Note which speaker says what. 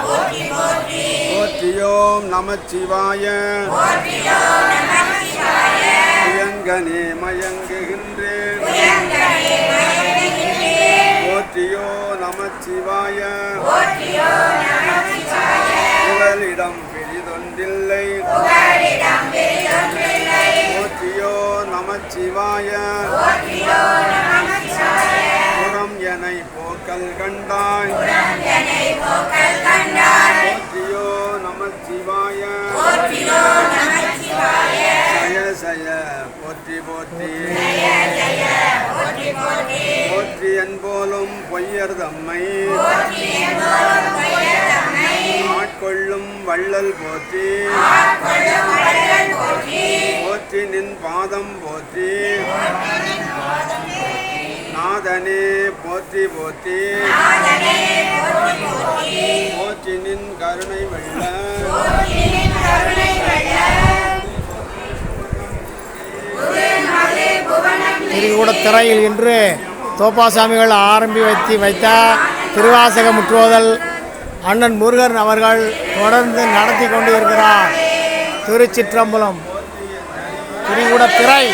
Speaker 1: போற்றி. போற்றியோம் நமச்சிவாய. புயங்கனே மயங்குகின்றேன். போற்றியோ நமச்சிவாய. புகலிடம் பெரிதொன்றில்லை. போற்றியோ நமச்சிவாய. புறம் எனை போக்கல் கண்டாய். போற்றியோ நமச்சிவாய. ஜய ஜய போற்றி போற்றி. போற்றி என்போலும் பொய்யர் தம்மை ஆட்கொள்ளும் வள்ளல் போற்றி. போற்றி நின் பாதம் போற்றி. நாதனே போற்றி போற்றி. போற்றி நின் கருணை வெள்ள.
Speaker 2: திரையில் இன்று தோப்பாசாமிகள் ஆரம்பி வைத்த திருவாசக முற்றுவதல் அண்ணன் முருகன் அவர்கள் தொடர்ந்து நடத்தி கொண்டு இருக்கிறார். திருச்சிற்றம்பலம் திரை